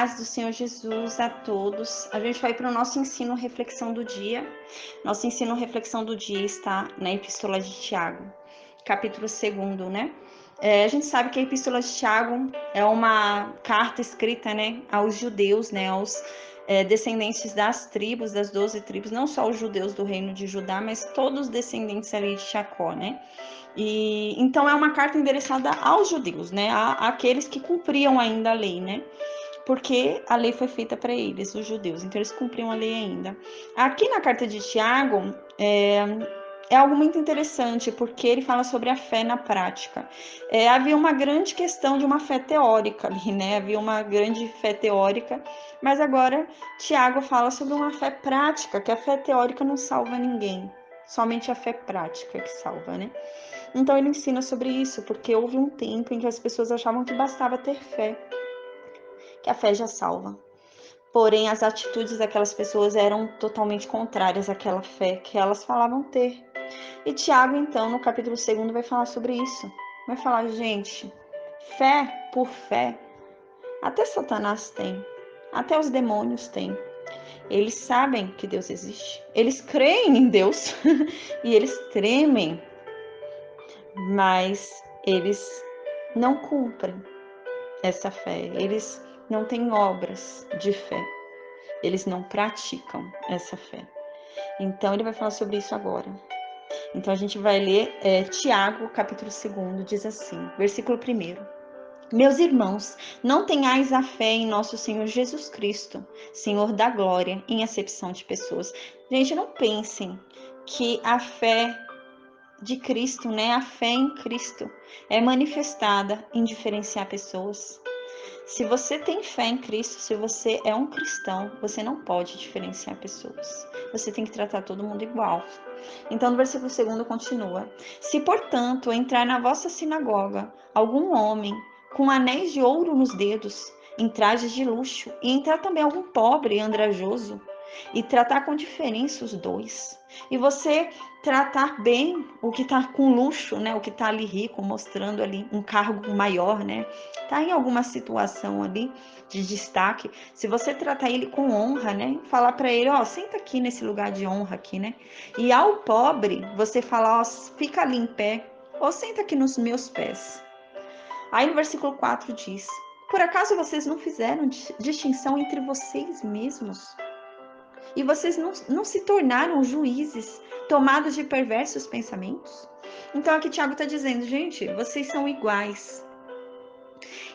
paz do Senhor Jesus a todos. A gente vai para o nosso ensino reflexão do dia. Nosso ensino reflexão do dia está na Epístola de Tiago, capítulo 2, né? A gente sabe que a Epístola de Tiago é uma carta escrita, né, aos judeus, né, aos descendentes das tribos, das 12 tribos, não só os judeus do reino de Judá, mas todos os descendentes ali de Jacó, né? E então é uma carta endereçada aos judeus, né, àqueles que cumpriam ainda a lei, né? Porque a lei foi feita para eles, os judeus, então eles cumpriam a lei ainda. Aqui na carta de Tiago é algo muito interessante, porque ele fala sobre a fé na prática. Havia uma grande questão de uma fé teórica ali, né? Havia uma grande fé teórica, mas agora Tiago fala sobre uma fé prática, que a fé teórica não salva ninguém, somente a fé prática que salva, né? Então ele ensina sobre isso, porque houve um tempo em que as pessoas achavam que bastava ter fé, que a fé já salva. Porém, as atitudes daquelas pessoas eram totalmente contrárias àquela fé que elas falavam ter. E Tiago, então, no capítulo 2, vai falar sobre isso. Vai falar, gente, fé por fé, até Satanás tem, até os demônios têm. Eles sabem que Deus existe, eles creem em Deus e eles tremem, mas eles não cumprem essa fé, eles não têm obras de fé, eles não praticam essa fé. Então, ele vai falar sobre isso agora. Então, a gente vai ler Tiago, capítulo 2, diz assim, versículo 1. Meus irmãos, não tenhais a fé em nosso Senhor Jesus Cristo, Senhor da glória, em acepção de pessoas. Gente, não pensem que a fé de Cristo, né, a fé em Cristo, é manifestada em diferenciar pessoas. Se você tem fé em Cristo, se você é um cristão, você não pode diferenciar pessoas. Você tem que tratar todo mundo igual. Então, no versículo 2 continua. Se, portanto, entrar na vossa sinagoga algum homem com anéis de ouro nos dedos, em trajes de luxo, e entrar também algum pobre e andrajoso, e tratar com diferença os dois, e você tratar bem o que está com luxo, né? O que está ali rico, mostrando ali um cargo maior, né? Tá em alguma situação ali de destaque. Se você tratar ele com honra, né? Falar para ele, ó, senta aqui nesse lugar de honra aqui, né? E ao pobre, você falar, ó, fica ali em pé, ou senta aqui nos meus pés. Aí no versículo 4 diz, por acaso vocês não fizeram distinção entre vocês mesmos? E vocês não se tornaram juízes, tomados de perversos pensamentos? Então aqui Tiago está dizendo, gente, vocês são iguais.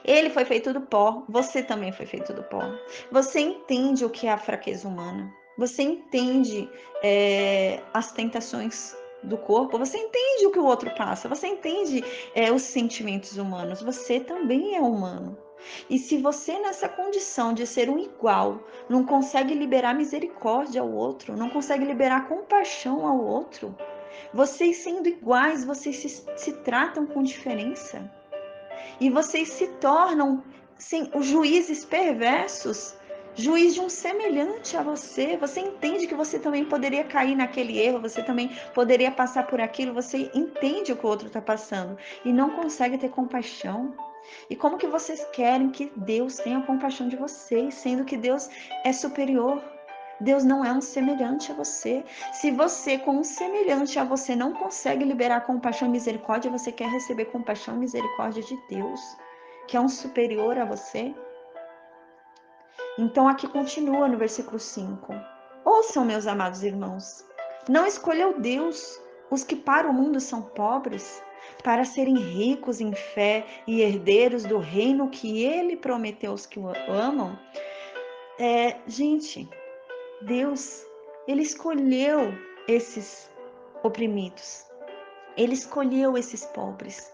Ele foi feito do pó, você também foi feito do pó. Você entende o que é a fraqueza humana. Você entende as tentações do corpo. Você entende o que o outro passa. Você entende os sentimentos humanos. Você também é humano. E se você, nessa condição de ser um igual, não consegue liberar misericórdia ao outro, não consegue liberar compaixão ao outro, vocês sendo iguais, vocês se tratam com diferença. E vocês se tornam, sim, os juízes perversos, juiz de um semelhante a você. Você entende que você também poderia cair naquele erro, você também poderia passar por aquilo, você entende o que o outro está passando e não consegue ter compaixão. E como que vocês querem que Deus tenha compaixão de vocês, sendo que Deus é superior? Deus não é um semelhante a você. Se você, com um semelhante a você, não consegue liberar compaixão e misericórdia, você quer receber compaixão e misericórdia de Deus, que é um superior a você? Então aqui continua no versículo 5. Ouçam, meus amados irmãos, não escolheu Deus os que para o mundo são pobres, para serem ricos em fé e herdeiros do reino que ele prometeu aos que o amam? Gente, Deus, ele escolheu esses oprimidos, ele escolheu esses pobres,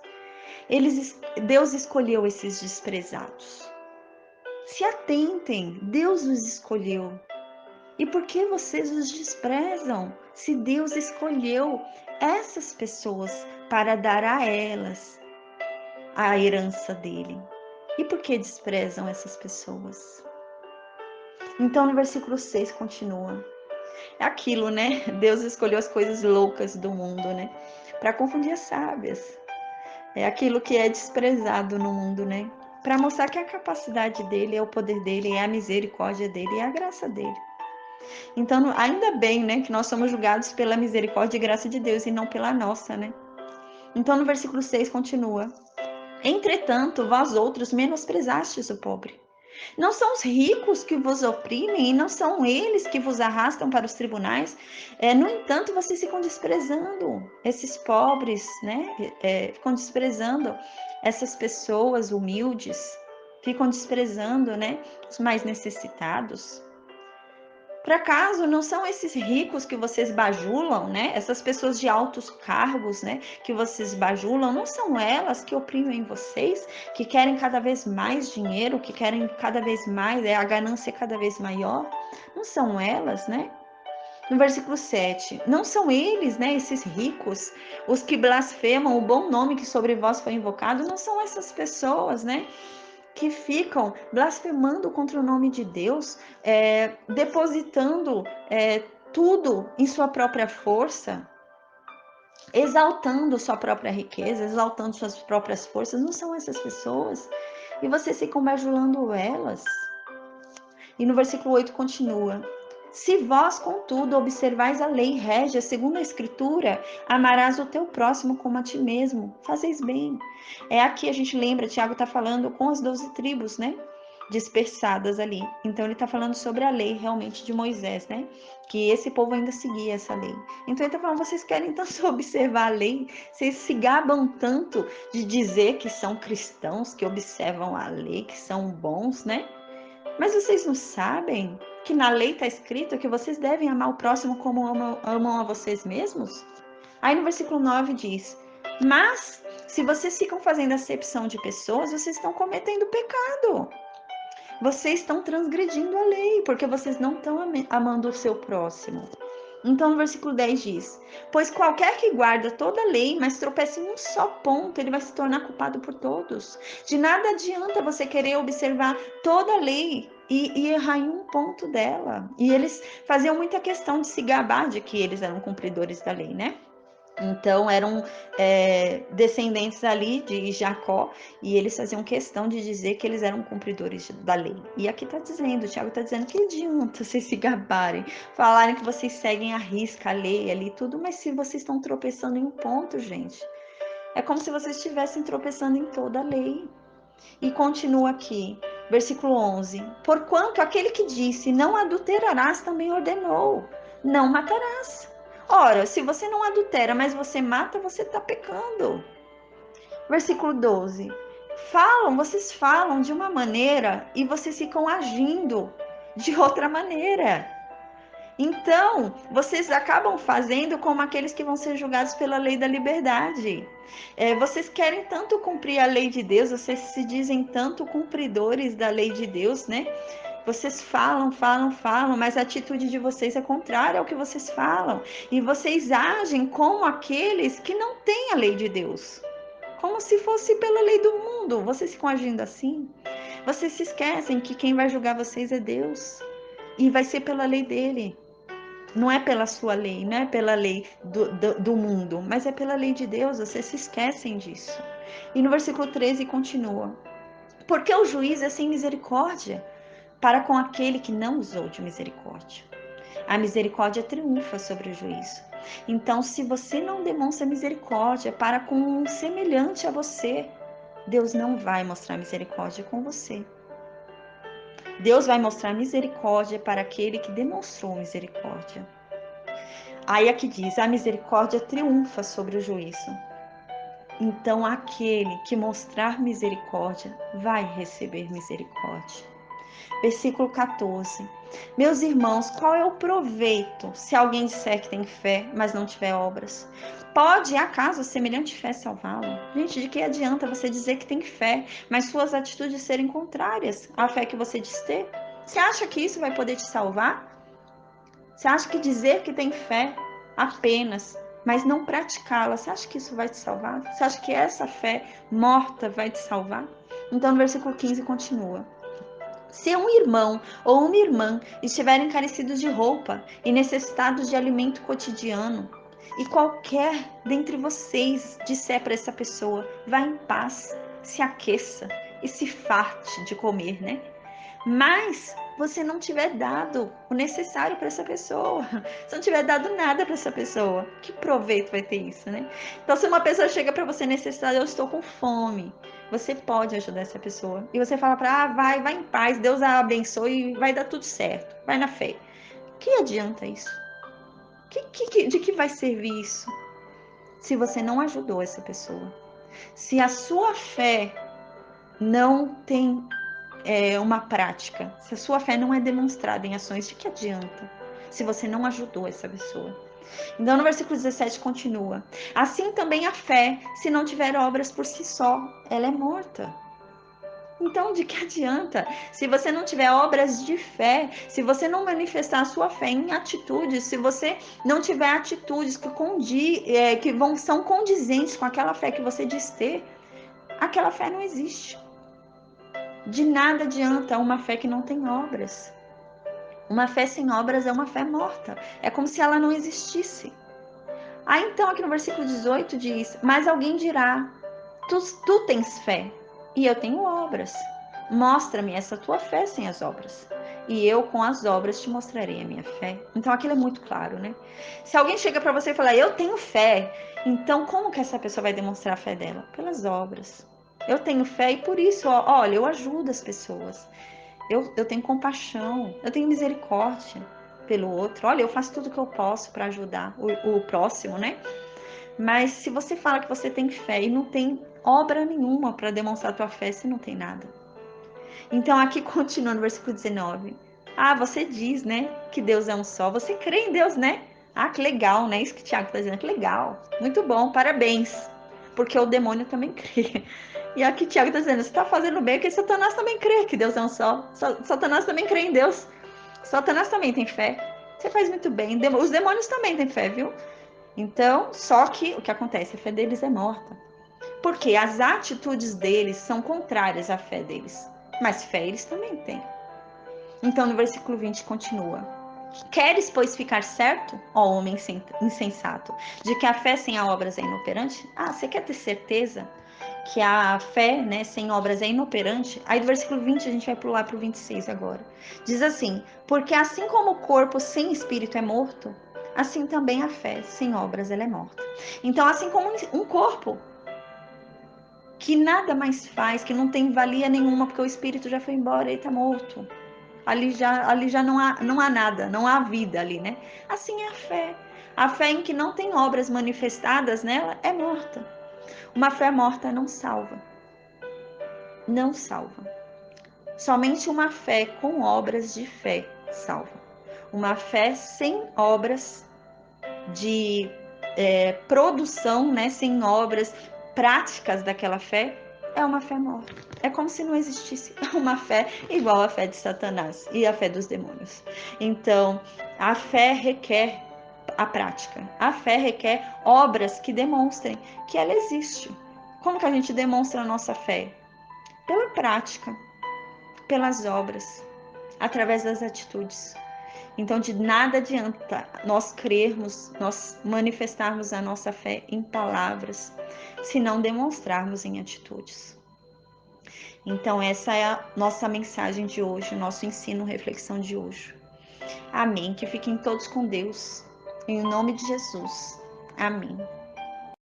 Deus escolheu esses desprezados. Se atentem, Deus os escolheu. E por que vocês os desprezam, se Deus escolheu essas pessoas para dar a elas a herança dele? E por que desprezam essas pessoas? Então no versículo 6 continua. É aquilo, né? Deus escolheu as coisas loucas do mundo, né? Para confundir as sábias. É aquilo que é desprezado no mundo, né? para mostrar que a capacidade dele é o poder dele, é a misericórdia dele, é a graça dele. Então, ainda bem, né, que nós somos julgados pela misericórdia e graça de Deus e não pela nossa, né? Então, no versículo 6 continua: entretanto, vós outros menosprezastes o pobre. Não são os ricos que vos oprimem e não são eles que vos arrastam para os tribunais. No entanto, vocês ficam desprezando esses pobres, né? Ficam desprezando essas pessoas humildes, ficam desprezando, né, os mais necessitados. Por acaso não são esses ricos que vocês bajulam, né? Essas pessoas de altos cargos, né? Que vocês bajulam, não são elas que oprimem vocês, que querem cada vez mais dinheiro, que querem cada vez mais, a ganância cada vez maior? Não são elas, né? No versículo 7, não são eles, né, esses ricos, os que blasfemam o bom nome que sobre vós foi invocado, não são essas pessoas, né, que ficam blasfemando contra o nome de Deus, depositando tudo em sua própria força, exaltando sua própria riqueza, exaltando suas próprias forças. Não são essas pessoas. E vocês ficam bajulando elas. E no versículo 8 continua: se vós, contudo, observais a lei régia segundo a Escritura, amarás o teu próximo como a ti mesmo, fazeis bem. Aqui a gente lembra, Tiago está falando com as 12 tribos, né? Dispersadas ali. Então ele está falando sobre a lei realmente de Moisés, né? Que esse povo ainda seguia essa lei. Então ele está falando, vocês querem tanto observar a lei, vocês se gabam tanto de dizer que são cristãos, que observam a lei, que são bons, né? Mas vocês não sabem que na lei está escrito que vocês devem amar o próximo como amam a vocês mesmos? Aí no versículo 9 diz: mas se vocês ficam fazendo acepção de pessoas, vocês estão cometendo pecado. Vocês estão transgredindo a lei, porque vocês não estão amando o seu próximo. Então, no versículo 10 diz: pois qualquer que guarda toda a lei, mas tropeça em um só ponto, ele vai se tornar culpado por todos. De nada adianta você querer observar toda a lei e errar em um ponto dela. E eles faziam muita questão de se gabar de que eles eram cumpridores da lei, né? Então, eram descendentes ali de Jacó, e eles faziam questão de dizer que eles eram cumpridores da lei. E aqui está dizendo, o Tiago está dizendo que adianta vocês se gabarem, falarem que vocês seguem à risca a lei ali tudo, mas se vocês estão tropeçando em um ponto, gente, é como se vocês estivessem tropeçando em toda a lei. E continua aqui, versículo 11: porquanto aquele que disse, não adulterarás, também ordenou, não matarás. Ora, se você não adultera, mas você mata, você está pecando. Versículo 12: vocês falam de uma maneira e vocês ficam agindo de outra maneira. Então, vocês acabam fazendo como aqueles que vão ser julgados pela lei da liberdade. Vocês querem tanto cumprir a lei de Deus, vocês se dizem tanto cumpridores da lei de Deus, né? Vocês falam, mas a atitude de vocês é contrária ao que vocês falam. E vocês agem como aqueles que não têm a lei de Deus. Como se fosse pela lei do mundo. Vocês ficam agindo assim. Vocês se esquecem que quem vai julgar vocês é Deus. E vai ser pela lei dele. Não é pela sua lei, não é pela lei do mundo, mas é pela lei de Deus. Vocês se esquecem disso. E no versículo 13 continua: porque o juiz é sem misericórdia para com aquele que não usou de misericórdia. A misericórdia triunfa sobre o juízo. Então, se você não demonstra misericórdia para com um semelhante a você, Deus não vai mostrar misericórdia com você. Deus vai mostrar misericórdia para aquele que demonstrou misericórdia. Aí aqui diz, a misericórdia triunfa sobre o juízo. Então, aquele que mostrar misericórdia vai receber misericórdia. Versículo 14. Meus irmãos, qual é o proveito se alguém disser que tem fé, mas não tiver obras? Pode, acaso, semelhante fé salvá-lo? Gente, de que adianta você dizer que tem fé, mas suas atitudes serem contrárias à fé que você diz ter? Você acha que isso vai poder te salvar? Você acha que dizer que tem fé apenas, mas não praticá-la, você acha que isso vai te salvar? Você acha que essa fé morta vai te salvar? Então, no versículo 15 continua: se um irmão ou uma irmã estiverem carecidos de roupa e necessitados de alimento cotidiano, e qualquer dentre vocês disser para essa pessoa, vá em paz, se aqueça e se farte de comer, né? Mas você não tiver dado o necessário para essa pessoa, se não tiver dado nada para essa pessoa, que proveito vai ter isso, né? Então, se uma pessoa chega para você necessitada, eu estou com fome, você pode ajudar essa pessoa. E você fala para vai em paz, Deus a abençoe e vai dar tudo certo, vai na fé. Que adianta isso? De que vai servir isso? Se você não ajudou essa pessoa. Se a sua fé não tem uma prática, se a sua fé não é demonstrada em ações, de que adianta? Se você não ajudou essa pessoa. Então, no versículo 17 continua: assim também a fé, se não tiver obras por si só, ela é morta. Então, de que adianta? Se você não tiver obras de fé, se você não manifestar a sua fé em atitudes, se você não tiver atitudes que são condizentes com aquela fé que você diz ter, aquela fé não existe. De nada adianta uma fé que não tem obras. Uma fé sem obras é uma fé morta. É como se ela não existisse. Aí então, aqui no versículo 18 diz: mas alguém dirá, tu tens fé e eu tenho obras. Mostra-me essa tua fé sem as obras, e eu com as obras te mostrarei a minha fé. Então aquilo é muito claro, né? Se alguém chega para você e falar, eu tenho fé, então como que essa pessoa vai demonstrar a fé dela? Pelas obras. Eu tenho fé e por isso, olha, eu ajudo as pessoas. Eu tenho compaixão, eu tenho misericórdia pelo outro. Olha, eu faço tudo que eu posso para ajudar o próximo, né? Mas se você fala que você tem fé e não tem obra nenhuma para demonstrar a tua fé, você não tem nada. Então aqui continua no versículo 19. Ah, você diz, né, que Deus é um só. Você crê em Deus, né? Ah, que legal, né? Isso que o Tiago está dizendo. Que legal. Muito bom, parabéns. Porque o demônio também crê. E aqui o Tiago está dizendo, você está fazendo bem, porque Satanás também crê que Deus é um só. Satanás também crê em Deus. Satanás também tem fé. Você faz muito bem. Os demônios também têm fé, viu? Então, só que o que acontece? A fé deles é morta. Porque as atitudes deles são contrárias à fé deles. Mas fé eles também têm. Então, no versículo 20 continua: queres, pois, ficar certo, ó homem insensato, de que a fé sem obras é inoperante? Ah, você quer ter certeza que a fé, né, sem obras é inoperante? Aí do versículo 20 a gente vai pular para o 26 agora. Diz assim: porque assim como o corpo sem espírito é morto, assim também a fé sem obras ela é morta. Então, assim como um corpo que nada mais faz, que não tem valia nenhuma, porque o espírito já foi embora e está morto. Ali já não há nada, não há vida ali, né? Assim é a fé. A fé em que não tem obras manifestadas nela é morta. Uma fé morta não salva. Não salva. Somente uma fé com obras de fé salva. Uma fé sem obras de produção, né? Sem obras práticas daquela fé, é uma fé morta. É como se não existisse uma fé igual à fé de Satanás e a fé dos demônios. Então, a fé requer a prática. A fé requer obras que demonstrem que ela existe. Como que a gente demonstra a nossa fé? Pela prática, pelas obras, através das atitudes. Então, de nada adianta nós crermos, nós manifestarmos a nossa fé em palavras, se não demonstrarmos em atitudes. Então, essa é a nossa mensagem de hoje, o nosso ensino, reflexão de hoje. Amém. Que fiquem todos com Deus. Em nome de Jesus. Amém.